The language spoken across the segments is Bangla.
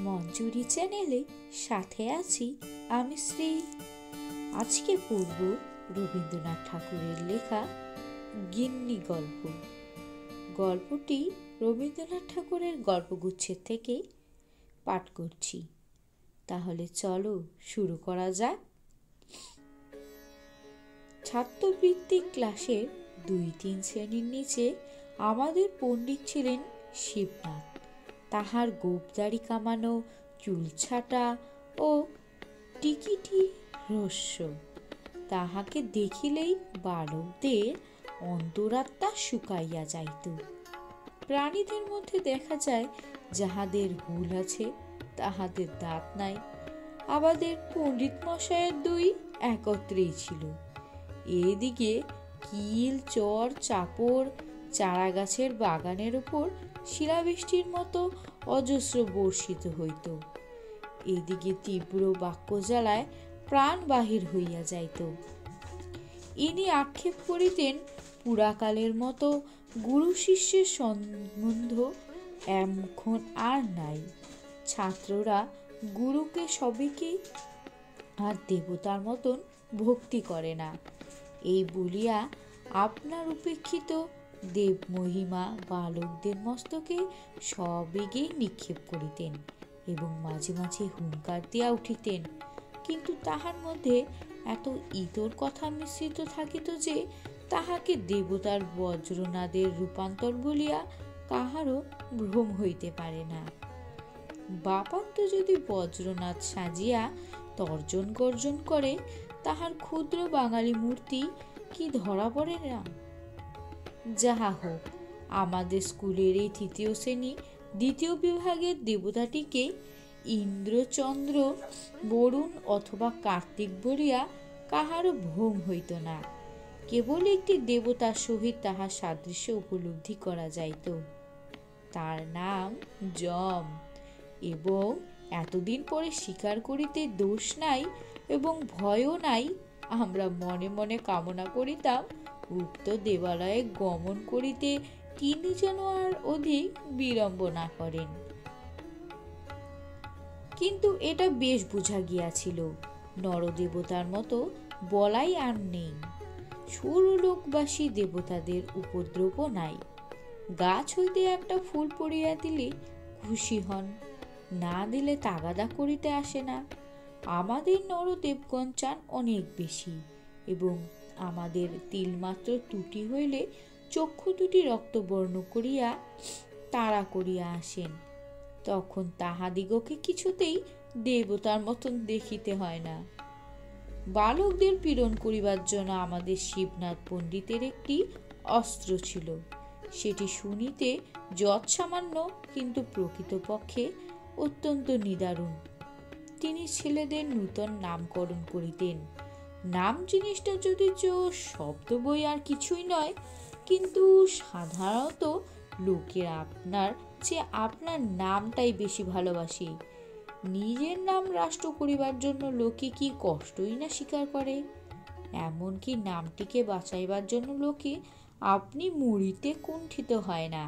মঞ্জুরি চ্যানেলে সাথে আছি আমি শ্রী। আজকে পড়ব রবীন্দ্রনাথ ঠাকুরের লেখা গিন্নি গল্প। গল্পটি রবীন্দ্রনাথ ঠাকুরের গল্পগুচ্ছের থেকে পাঠ করছি। তাহলে চলো শুরু করা যাক। ছাত্রবৃত্তিক ক্লাসের 2-3 শ্রেণীর নিচে আমাদের পণ্ডিত ছিলেন শিবনাথ। তাহার গোঁফদাড়ি কামানো, চুল ছাটা ও টিকিটি হ্রস্ব। তাহাকে দেখিলেই বালকদের অন্তরাত্মা শুকাইয়া যাইত। প্রাণীদের মধ্যে দেখা যায় যাহাদের হুল আছে তাহাদের দাঁত নাই। আমাদের পণ্ডিত মশায়ের 2 একত্রেই ছিল। এদিকে কিল, চর, চাপড় চারা গাছের বাগানের উপর শিলাবৃষ্টির মতো অজস্র বর্ষিত হইত। এদিকে তীব্র বাক্যজ্বালায় প্রাণ বাহির হইয়া যাইত। ইনি আক্ষেপ করিতেন পুরাকালের মতো গুরু শিষ্যের সম্বন্ধ এখন আর নাই। ছাত্ররা গুরুকে সবেকেই আর দেবতার মতন ভক্তি করে না, এই বলিয়া আপনার উপেক্ষিত দেব মহিমা বালকদের মস্তকে সবেগেই নিক্ষেপ করিতেন এবং মাঝে মাঝে হুঙ্কার দিয়া উঠিতেন। কিন্তু তাহার মধ্যে এত ইতর কথা মিশ্রিত থাকিত যে তাহাকে দেবতার বজ্রনাদের রূপান্তর বলিয়া কাহারও ভ্রম হইতে পারে না। বাপাত্ত যদি বজ্রনাথ সাজিয়া তর্জন গর্জন করে, তাহার ক্ষুদ্র বাঙালি মূর্তি কি ধরা পড়ে না? যাহা হোক, আমাদের স্কুলের এই 3য় শ্রেণী 2য় বিভাগের দেবতাটিকে ইন্দ্রচন্দ্র, বরুণ অথবা কার্তিক বলিয়া কাহারও ভ্রম হইত না। কেবল একটি দেবতার সহিত তাহার সাদৃশ্য উপলব্ধি করা যাইত। তার নাম যম, এবং এতদিন পরে স্বীকার করিতে দোষ নাই এবং ভয়ও নাই। আমরা মনে মনে কামনা করিতাম উক্ত দেবালয়ে গমন করিতে তিনি যেন আর অধিক বিলম্ব না করেন। কিন্তু এটা বেশ বোঝা গিয়াছিল, নরদেবতার মতো বলাই আর নেই। সুরলোকবাসী দেবতাদের উপদ্রব নাই। গাছ হইতে একটা ফুল পড়িয়া দিলে খুশি হন, না দিলে তাগাদা করিতে আসে না। আমাদের নরদেবগণ চান অনেক বেশি, এবং আমাদের তিলমাত্র ত্রুটি হইলে চক্ষু দুটি রক্তবর্ণ করিয়া তাড়া করিয়া আসেন। তখন তাহাদিগকে কিছুতেই দেবতার মতন দেখিতে হয় না। বালকদের পীড়ন করিবার জন্য আমাদের শিবনাথ পণ্ডিতের একটি অস্ত্র ছিল। সেটি শুনিতে যৎসামান্য, কিন্তু প্রকৃতপক্ষে অত্যন্ত নিদারুণ। তিনি ছেলেদের নূতন নামকরণ করিতেন। নাম জিনিসটা যদিচ শব্দ বই আর কিছুই নয়, কিন্তু সাধারণত লোকের আপনার চেয়ে আপনার নামটাই বেশি ভালোবাসে। নিজের নাম রাষ্ট্র করিবার জন্য লোকে কি কষ্টই না স্বীকার করে। এমনকি নামটিকে বাঁচাইবার জন্য লোকে আপনি মরিতে কুণ্ঠিত হয় না।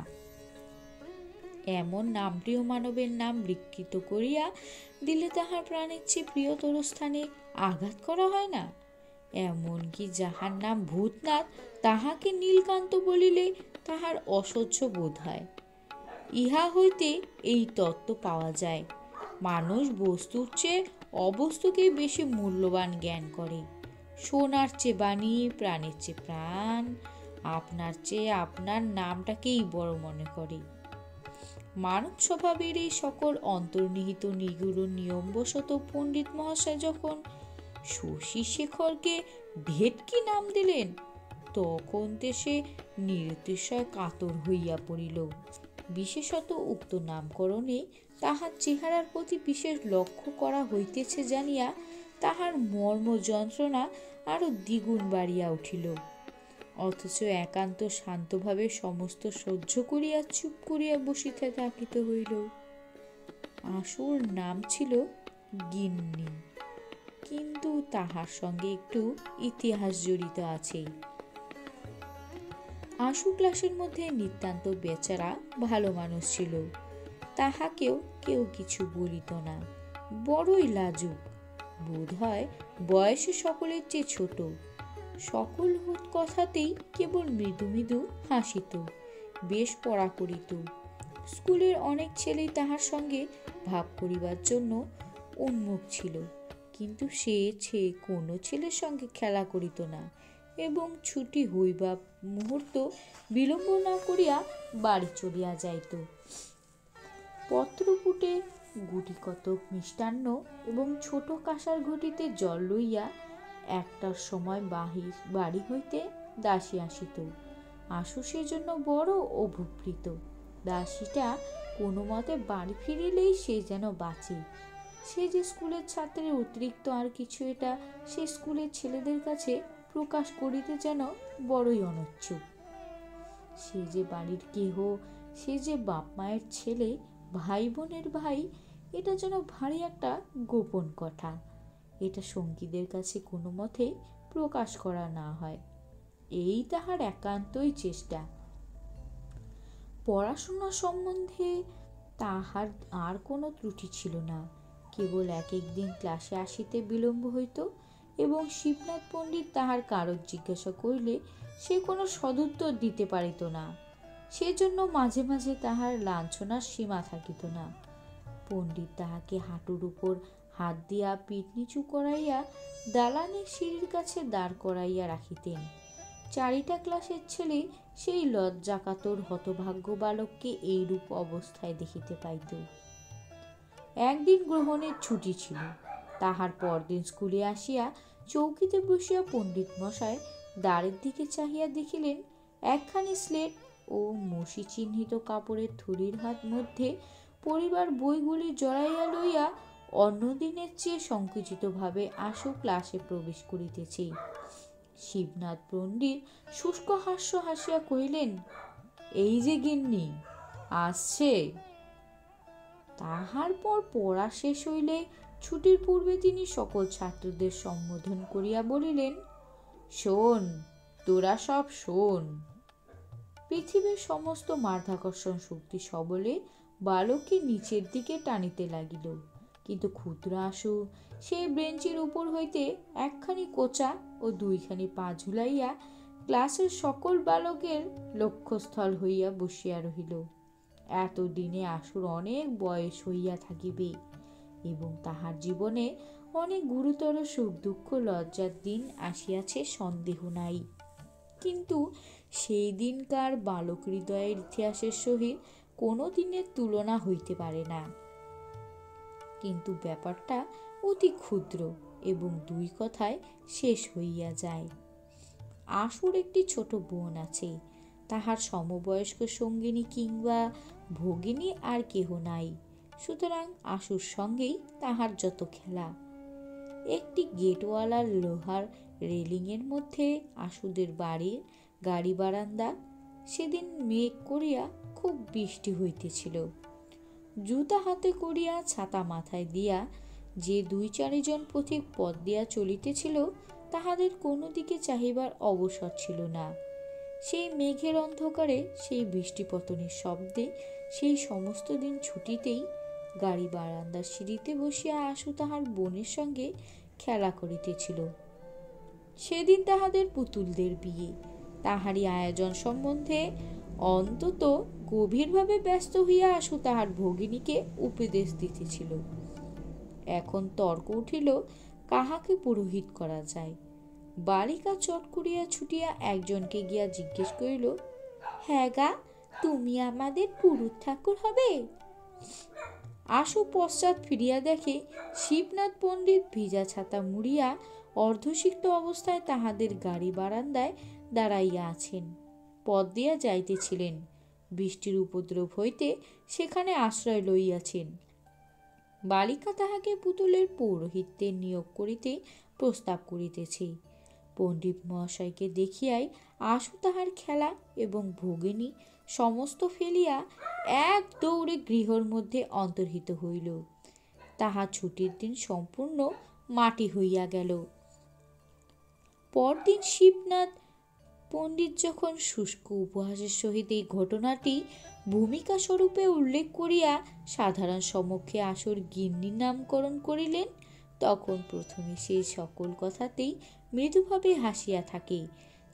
এমন নামপ্রিয় মানবের নাম বিকৃত করিয়া দিলে তাহার প্রাণের চেয়ে প্রিয়তর স্থানে আঘাত করা হয় না। এমনকি যাহার নাম ভূতনাথ, তাহাকে নীলকান্ত বলিলে তাহার অসহ্য বোধ হয়। ইহা হইতে এই তত্ত্ব পাওয়া যায়, মানুষ বস্তুর চেয়ে অবস্তুকে বেশি মূল্যবান জ্ঞান করে। সোনার চেয়ে বাণী, প্রাণের চেয়ে প্রাণ, আপনার চেয়ে আপনার নামটাকেই বড় মনে করে। মানব স্বভাবের এই সকল অন্তর্নিহিত নিগুড় নিয়মবশত পণ্ডিত মহাশয় যখন শশী শেখরকে ভেটকি নাম দিলেন, তখন সে নিরতিশয় কাতর হইয়া পড়িল। বিশেষত উক্ত নামকরণে তাহার চেহারার প্রতি বিশেষ লক্ষ্য করা হইতেছে জানিয়া তাহার মর্ম যন্ত্রণা আরো দ্বিগুণ বাড়িয়া উঠিল। অথচ একান্ত শান্তভাবে সমস্ত সহ্য করিয়া চুপ করিয়া বসিতে থাকিতে হইল। আসল নাম ছিল গিন্নি, কিন্তু তাহার সঙ্গে একটু ইতিহাস জড়িত আছে। আশু ক্লাসের মধ্যে নিতান্ত বেচারা ভালো মানুষ ছিল। তাহাকেও কেউ কিছু বলিত না। বড়ই লাজুক, বোধ হয় বয়সে সকলের চেয়ে ছোট। সকল কথাতেই কেবল মৃদু মৃদু হাসিত, বেশ পড়া করিত। স্কুলের অনেক ছেলেই তাহার সঙ্গে ভাব করিবার জন্য উন্মুখ ছিল, কিন্তু সে কোনো ছেলের সঙ্গে খেলা করিত না এবং ছুটি হইবা মুহূর্ত বিলম্ব না করিয়া বাড়ি চলিয়া যাইত। পত্রপুটে গুটি কতক মিষ্টান্ন এবং ছোট কাঁসার ঘটিতে জল লইয়া একটার সময় বাড়ি হইতে দাসী আসিত। আশু সেজন্য বড় অভিপ্রীত। দাসীটা কোনো মতে বাড়ি ফিরিলেই সে যেন বাঁচে। সে যে স্কুলের ছাত্রের অতিরিক্ত আর কিছু, এটা সে স্কুলের ছেলেদের কাছে প্রকাশ করিতে যেন বড়ই অনিচ্ছুক। সে যে বাড়ির কেহ, সে যে বাপ মায়ের ছেলে, ভাই বোনের ভাই, এটা যেন ভারী একটা গোপন কথা। এটা সঙ্গীদের কাছে কোনো মতেই প্রকাশ করা না হয়, এই তাহার একান্তই চেষ্টা। পড়াশোনা সম্বন্ধে তাহার আর কোনো ত্রুটি ছিল না, কেবল এক একদিন ক্লাসে আসিতে বিলম্ব হইত এবং শিবনাথ পণ্ডিত তাহার কারক জিজ্ঞাসা করিলে সে কোনো সদুত্তর দিতে পারিত না। সেজন্য মাঝে মাঝে তাহার লাঞ্ছনার সীমা থাকিত না। পণ্ডিত তাহাকে হাঁটুর উপর হাত দিয়া পিঠ নিচু করাইয়া দালানের সিঁড়ির কাছে দাঁড় করাইয়া রাখিতেন। চারিটা ক্লাসের ছেলে সেই লজ্জাকাতর হতভাগ্য বালককে এইরূপ অবস্থায় দেখিতে পাইত। একদিন গ্রহণের ছুটি ছিল, তাহার পরদিন স্কুলে আসিয়া চৌকিতে বসিয়া পণ্ডিত মশাই দ্বারের দিকে চাহিয়া দেখিলেন একখানি স্লেট ও মসি চিহ্নিত কাপড়ের থলির হাত মধ্যে পড়িবার বইগুলি জড়াইয়া লইয়া অন্যদিনের চেয়ে সংকুচিতভাবে আশু ক্লাসে প্রবেশ করিতেছে। শিবনাথ পণ্ডিত শুষ্ক হাস্য হাসিয়া কহিলেন, এই যে গিন্নি আসছে। তাহার পর পড়া শেষ হইলে ছুটির পূর্বে তিনি সকল ছাত্রদের সম্বোধন করিয়া বলিলেন, শোন তোরা সব শোন। পৃথিবীর সমস্ত মাধ্যাকর্ষণ শক্তি সবলে বালককে নিচের দিকে টানিতে লাগিল, কিন্তু ক্ষুদ্র আশু সেই বেঞ্চির উপর হইতে একখানি কোচা ও দুইখানি পা ঝুলাইয়া ক্লাসের সকল বালকের লক্ষ্যস্থল হইয়া বসিয়া রহিল। এতদিনে আশুর অনেক বয়স হইয়া থাকিবে এবং তাহার জীবনে অনেক গুরুতর সুখ দুঃখ লজ্জার দিন আসিয়াছে সন্দেহ নাই, কিন্তু সেই দিনকার বালক হৃদয়ের ইতিহাসের সহিত কোনো দিনের তুলনা হইতে পারে না। কিন্তু ব্যাপারটা অতি ক্ষুদ্র এবং দুই কথায় শেষ হইয়া যায়। আশুর একটি ছোট বোন আছে, তাহার সমবয়স্ক সঙ্গিনী কিংবা ভগিনী আর কেহ নাই, সুতরাং আশুর সঙ্গেই তাহার যত খেলা। একটি গেটওয়ালার লোহার রেলিংয়ের মধ্যে আশুদের বাড়ির গাড়ি বারান্দা। সেদিন মেঘ করিয়া খুব বৃষ্টি হইতেছিল। জুতা হাতে করিয়া ছাতা মাথায় দিয়া যে দুই চারিজন পথিক পথ দিয়া চলিতেছিল, তাহাদের কোনো দিকে চাহিবার অবসর ছিল না। সেই মেঘের অন্ধকারে, সেই বৃষ্টিপতনের শব্দে, সেই সমস্ত দিন ছুটিতেই গাড়ি বারান্দার সিঁড়িতে বসিয়া আশু তাহার বোনের সঙ্গে খেলা করিতেছিল। সেদিন তাহাদের পুতুলদের বিয়ে। তাহারই আয়োজন সম্বন্ধে অন্তত গভীরভাবে ব্যস্ত হইয়া আশু তাহার ভগিনীকে উপদেশ দিতেছিল। এখন তর্ক উঠিল কাহাকে পুরোহিত করা যায়। বালিকা চট করিয়া ছুটিয়া একজনকে গিয়া জিজ্ঞেস করিল, হ্যাঁ গা, তুমি আমাদের পুরুত ঠাকুর হবে? আশু পশ্চাৎ ফিরিয়া দেখে শিবনাথ পণ্ডিত ভিজা ছাতা মুড়িয়া অর্ধসিক্ত অবস্থায় তাহাদের গাড়ি বারান্দায় দাঁড়াইয়া আছেন। পথ দিয়া যাইতেছিলেন, বৃষ্টির উপদ্রব হইতে সেখানে আশ্রয় লইয়াছেন। বালিকা তাহাকে পুতুলের পৌরোহিত্যে নিয়োগ করিতে প্রস্তাব করিতেছে। পণ্ডিত মহাশয়কে দেখিয়াই আশু তাহার খেলা এবং ভগিনী সমস্ত ফেলিয়া এক দৌড়ে গৃহের মধ্যে অন্তর্হিত হইল। তাহার ছুটির দিন সম্পূর্ণ মাটি হইয়া গেল। পরদিন শিবনাথ পণ্ডিত যখন শুষ্ক উপহাসের সহিত এই ঘটনাটি ভূমিকা স্বরূপে উল্লেখ করিয়া সাধারণ সমক্ষে আসর গিন্নির নামকরণ করিলেন, তখন প্রথমে সেই সকল কথাতেই মৃদুভাবে হাসিয়া থাকে।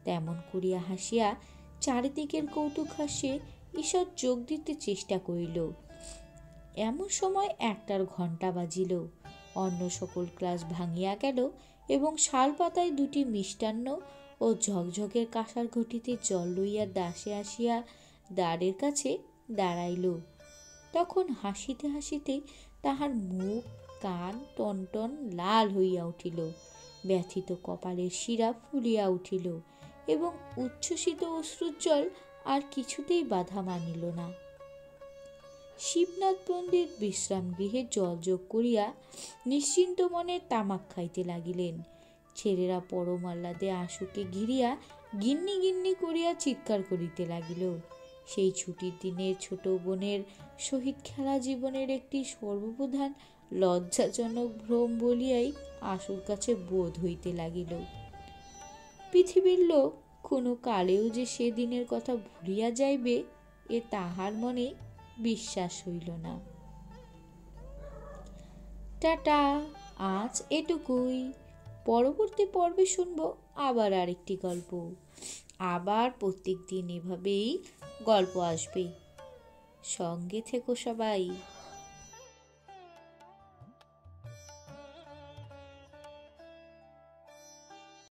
তেমন করিয়া হাসিয়া চারিদিকের কৌতুক হাস্যে ঈশ্বর যোগ দিতে চেষ্টা করিল। এমন সময় একটার ঘণ্টা বাজিল। অন্য সকল ক্লাস ভাঙিয়া গেল এবং শাল পাতায় দুটি মিষ্টান্ন ও ঝকঝকের কাঁসার ঘটিতে জল লইয়া দাসে আসিয়া দ্বারের কাছে দাঁড়াইল। তখন হাসিতে হাসিতে তাহার মুখ কান টনটন লাল হইয়া উঠিল, ব্যথিত কপালের শিরা ফুলিয়া উঠিল এবং উচ্ছ্বসিত অশ্রুজল আর কিছুতেই বাধা মানিল না। শিবনাথ পণ্ডিত বিশ্রাম গৃহে জলযোগ করিয়া নিশ্চিন্ত মনে তামাক খাইতে লাগিলেন। ছেলেরা পরম আহ্লাদে আশুকে ঘিরিয়া গিন্নি গিন্নি করিয়া চিৎকার করিতে লাগিল। সেই ছুটির দিনের ছোট বোনের সহিত খেলা জীবনের একটি সর্বপ্রধান লজ্জাজনক ভ্রম বলিয়াই আশুর কাছে বোধ হইতে লাগিল। পৃথিবীর লোক কোনো কালেও যে সে দিনের কথা ভুলিয়া যাইবে এ তাহার মনে বিশ্বাস হইল না। টাটা, আজ এটুকুই। পরবর্তী পর্বে শুনবো আবার আরেকটি গল্প। আবার প্রত্যেক দিন এভাবেই গল্প আসবে। সঙ্গে থেকো সবাই।